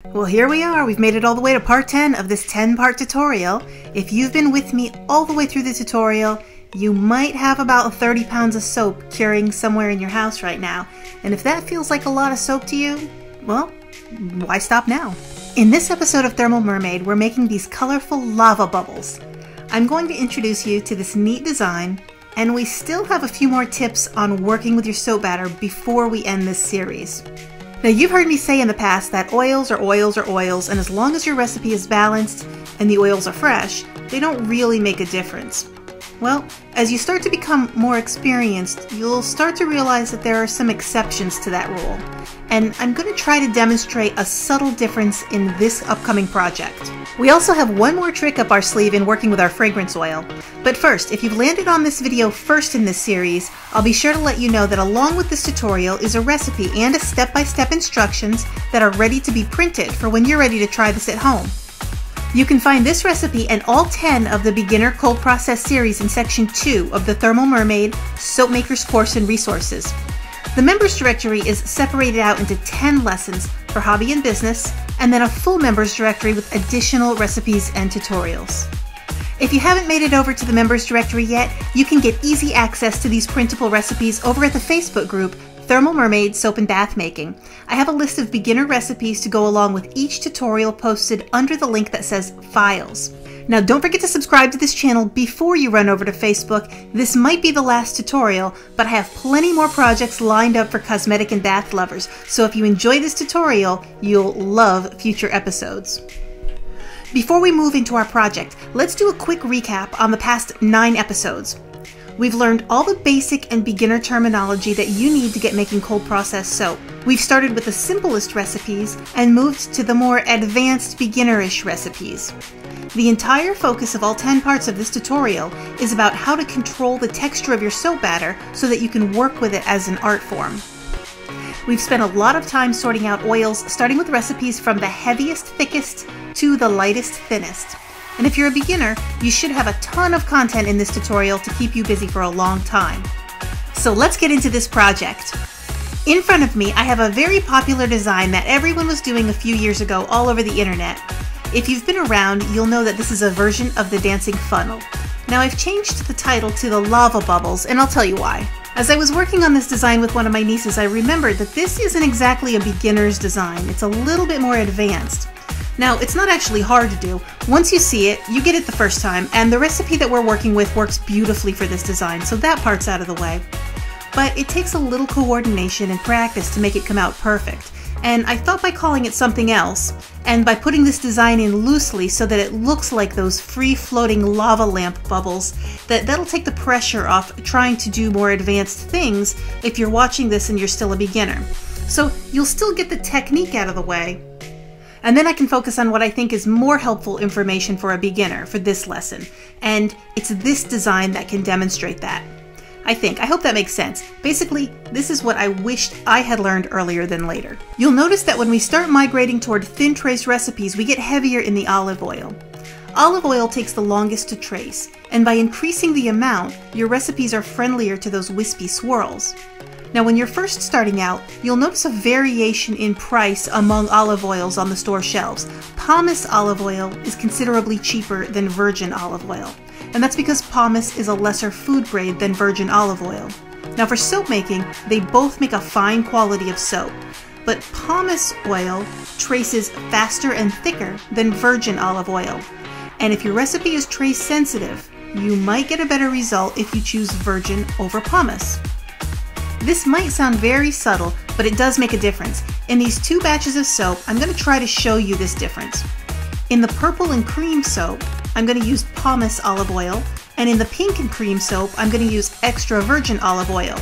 Well, here we are. We've made it all the way to part 10 of this 10-part tutorial. If you've been with me all the way through the tutorial, you might have about 30 pounds of soap curing somewhere in your house right now. And if that feels like a lot of soap to you, well, why stop now? In this episode of Thermal Mermaid, we're making these colorful lava bubbles. I'm going to introduce you to this neat design, and we still have a few more tips on working with your soap batter before we end this series. Now, you've heard me say in the past that oils are oils are oils, and as long as your recipe is balanced and the oils are fresh, they don't really make a difference. Well, as you start to become more experienced, you'll start to realize that there are some exceptions to that rule. And I'm going to try to demonstrate a subtle difference in this upcoming project. We also have one more trick up our sleeve in working with our fragrance oil. But first, if you've landed on this video first in this series, I'll be sure to let you know that along with this tutorial is a recipe and a step-by-step instructions that are ready to be printed for when you're ready to try this at home. You can find this recipe and all 10 of the Beginner Cold Process series in Section 2 of the Thermal Mermaid Soap Makers Course and Resources. The members directory is separated out into 10 lessons for hobby and business, and then a full members directory with additional recipes and tutorials. If you haven't made it over to the members directory yet, you can get easy access to these printable recipes over at the Facebook group Thermal Mermaid Soap and Bath Making. I have a list of beginner recipes to go along with each tutorial posted under the link that says Files. Now, don't forget to subscribe to this channel before you run over to Facebook. This might be the last tutorial, but I have plenty more projects lined up for cosmetic and bath lovers, so if you enjoy this tutorial, you'll love future episodes. Before we move into our project, let's do a quick recap on the past 9 episodes. We've learned all the basic and beginner terminology that you need to get making cold process soap. We've started with the simplest recipes and moved to the more advanced beginnerish recipes. The entire focus of all 10 parts of this tutorial is about how to control the texture of your soap batter so that you can work with it as an art form. We've spent a lot of time sorting out oils, starting with recipes from the heaviest, thickest to the lightest, thinnest. And if you're a beginner, you should have a ton of content in this tutorial to keep you busy for a long time. So let's get into this project. In front of me, I have a very popular design that everyone was doing a few years ago all over the internet. If you've been around, you'll know that this is a version of the dancing funnel. Now, I've changed the title to the lava bubbles, and I'll tell you why. As I was working on this design with one of my nieces, I remembered that this isn't exactly a beginner's design. It's a little bit more advanced. Now, it's not actually hard to do. Once you see it, you get it the first time, and the recipe that we're working with works beautifully for this design, so that part's out of the way. But it takes a little coordination and practice to make it come out perfect. And I thought by calling it something else, and by putting this design in loosely so that it looks like those free-floating lava lamp bubbles, that'll take the pressure off trying to do more advanced things if you're watching this and you're still a beginner. So you'll still get the technique out of the way, and then I can focus on what I think is more helpful information for a beginner for this lesson. And it's this design that can demonstrate that. I hope that makes sense. Basically, this is what I wished I had learned earlier than later. You'll notice that when we start migrating toward thin trace recipes, we get heavier in the olive oil. Olive oil takes the longest to trace, and by increasing the amount, your recipes are friendlier to those wispy swirls. Now, when you're first starting out, you'll notice a variation in price among olive oils on the store shelves. Pomace olive oil is considerably cheaper than virgin olive oil, and that's because pomace is a lesser food grade than virgin olive oil. Now, for soap making, they both make a fine quality of soap, but pomace oil traces faster and thicker than virgin olive oil. And if your recipe is trace sensitive, you might get a better result if you choose virgin over pomace. This might sound very subtle, but it does make a difference. In these 2 batches of soap, I'm going to try to show you this difference. In the purple and cream soap, I'm going to use pomace olive oil, and in the pink and cream soap, I'm going to use extra virgin olive oil.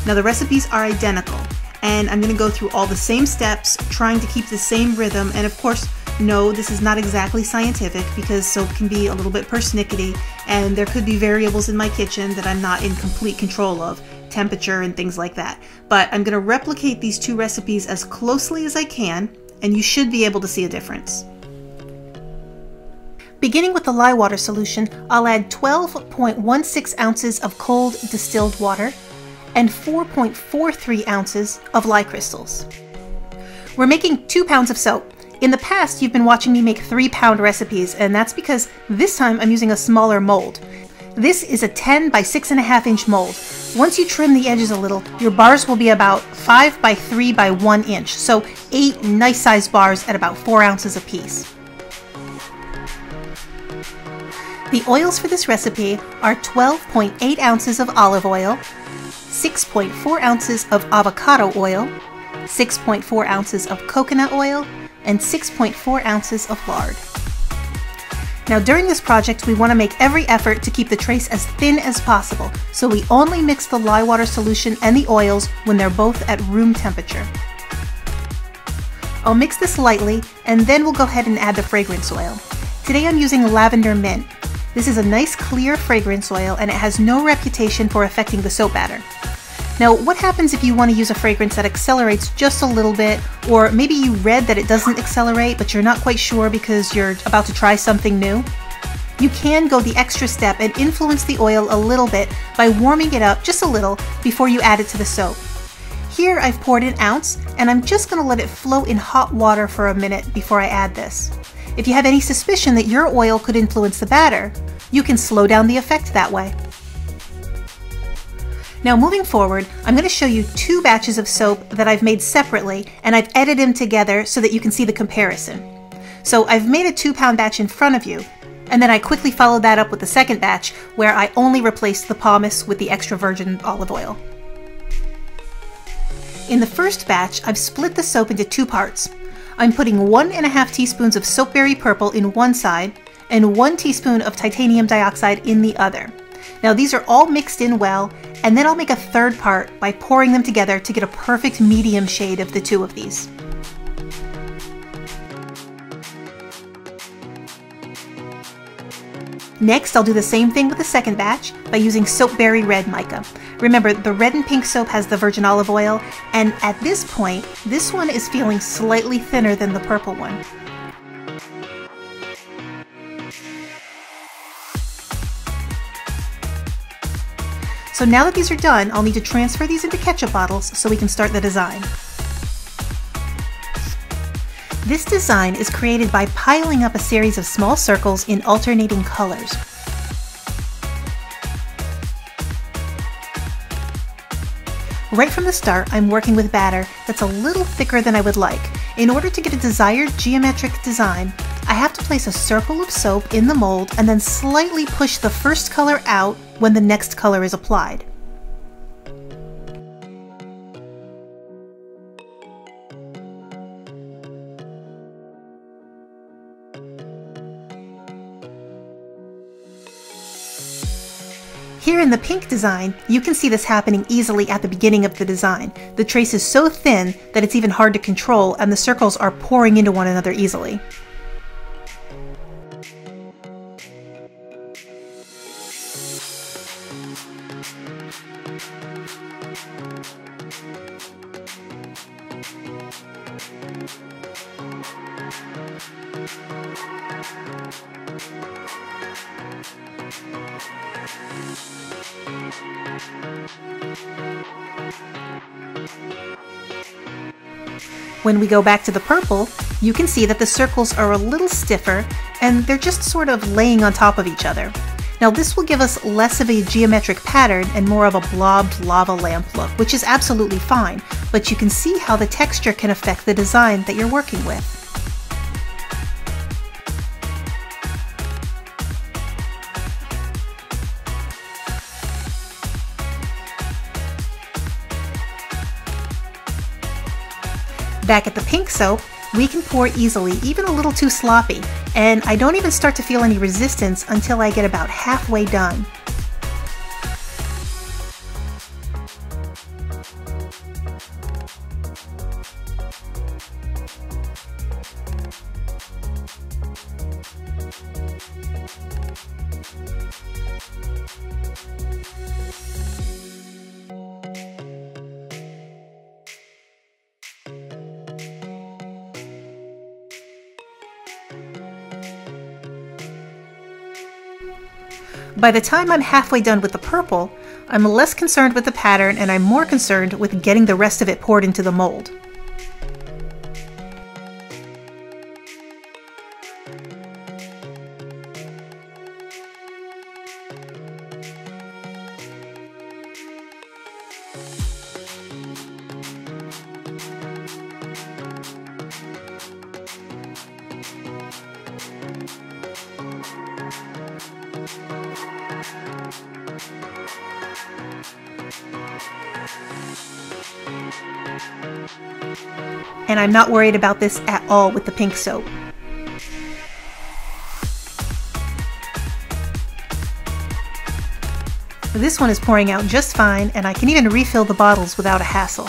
Now, the recipes are identical, and I'm going to go through all the same steps, trying to keep the same rhythm, and of course, no, this is not exactly scientific because soap can be a little bit persnickety, and there could be variables in my kitchen that I'm not in complete control of, temperature and things like that. But I'm going to replicate these 2 recipes as closely as I can, and you should be able to see a difference. Beginning with the Lye Water Solution, I'll add 12.16 ounces of cold distilled water and 4.43 ounces of lye crystals. We're making 2 pounds of soap, In the past, you've been watching me make 3-pound recipes, and that's because this time I'm using a smaller mold. This is a 10 by 6.5 inch mold. Once you trim the edges a little, your bars will be about 5 by 3 by 1 inch, so 8 nice sized bars at about 4 ounces apiece. The oils for this recipe are 12.8 ounces of olive oil, 6.4 ounces of avocado oil, 6.4 ounces of coconut oil, and 6.4 ounces of lard. Now during this project, we want to make every effort to keep the trace as thin as possible, so we only mix the lye water solution and the oils when they're both at room temperature. I'll mix this lightly, and then we'll go ahead and add the fragrance oil. Today I'm using lavender mint. This is a nice clear fragrance oil, and it has no reputation for affecting the soap batter. Now, what happens if you want to use a fragrance that accelerates just a little bit, or maybe you read that it doesn't accelerate, but you're not quite sure because you're about to try something new? You can go the extra step and influence the oil a little bit by warming it up just a little before you add it to the soap. Here I've poured an ounce, and I'm just going to let it float in hot water for a minute before I add this. If you have any suspicion that your oil could influence the batter, you can slow down the effect that way. Now moving forward, I'm going to show you 2 batches of soap that I've made separately, and I've edited them together so that you can see the comparison. So I've made a 2-pound batch in front of you, and then I quickly followed that up with the second batch where I only replaced the pomace with the extra virgin olive oil. In the first batch, I've split the soap into 2 parts. I'm putting 1.5 teaspoons of soapberry purple in one side and 1 teaspoon of titanium dioxide in the other. Now these are all mixed in well, and then I'll make a third part by pouring them together to get a perfect medium shade of the 2 of these. Next, I'll do the same thing with the second batch by using soapberry red mica. Remember, the red and pink soap has the virgin olive oil, and at this point, this one is feeling slightly thinner than the purple one. So now that these are done, I'll need to transfer these into ketchup bottles so we can start the design. This design is created by piling up a series of small circles in alternating colors. Right from the start, I'm working with batter that's a little thicker than I would like. In order to get a desired geometric design, I have to place a circle of soap in the mold and then slightly push the first color out when the next color is applied. Here in the pink design, you can see this happening easily at the beginning of the design. The trace is so thin that it's even hard to control, and the circles are pouring into one another easily. When we go back to the purple, you can see that the circles are a little stiffer and they're just sort of laying on top of each other. Now this will give us less of a geometric pattern and more of a blobbed lava lamp look, which is absolutely fine, but you can see how the texture can affect the design that you're working with. Back at the pink soap, we can pour easily, even a little too sloppy, and I don't even start to feel any resistance until I get about halfway done. By the time I'm halfway done with the purple, I'm less concerned with the pattern and I'm more concerned with getting the rest of it poured into the mold. And I'm not worried about this at all with the pink soap. This one is pouring out just fine, and I can even refill the bottles without a hassle.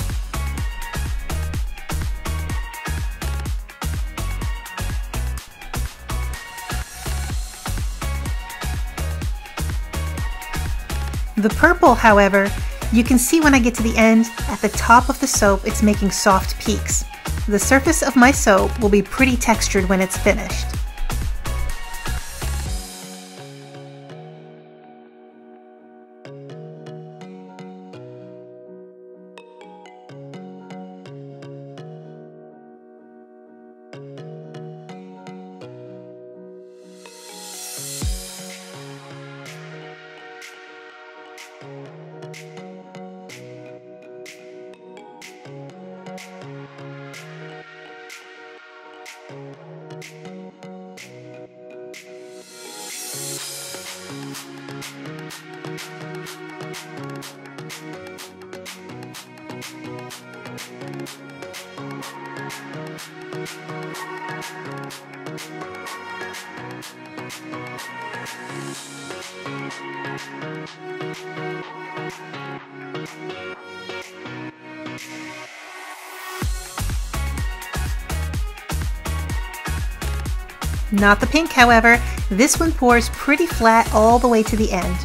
The purple, however, you can see when I get to the end, at the top of the soap, it's making soft peaks. The surface of my soap will be pretty textured when it's finished. Not the pink, however. This one pours pretty flat all the way to the end.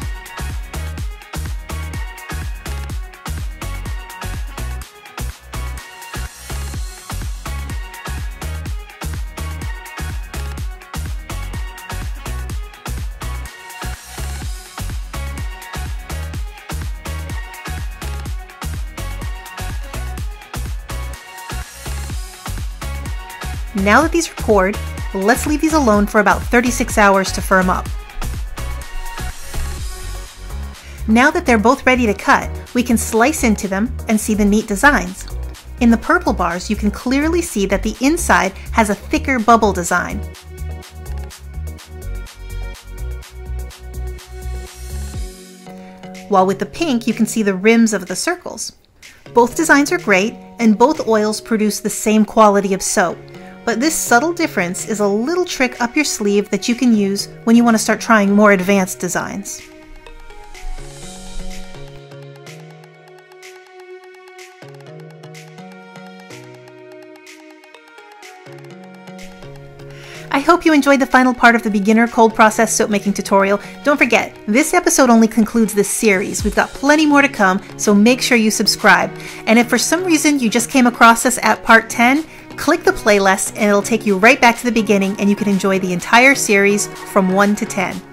Now that these are poured, let's leave these alone for about 36 hours to firm up. Now that they're both ready to cut, we can slice into them and see the neat designs. In the purple bars, you can clearly see that the inside has a thicker bubble design. While with the pink, you can see the rims of the circles. Both designs are great, and both oils produce the same quality of soap. But this subtle difference is a little trick up your sleeve that you can use when you want to start trying more advanced designs. I hope you enjoyed the final part of the beginner cold process soap making tutorial. Don't forget, this episode only concludes this series. We've got plenty more to come, so make sure you subscribe. And if for some reason you just came across us at part 10, click the playlist and it'll take you right back to the beginning and you can enjoy the entire series from 1 to 10.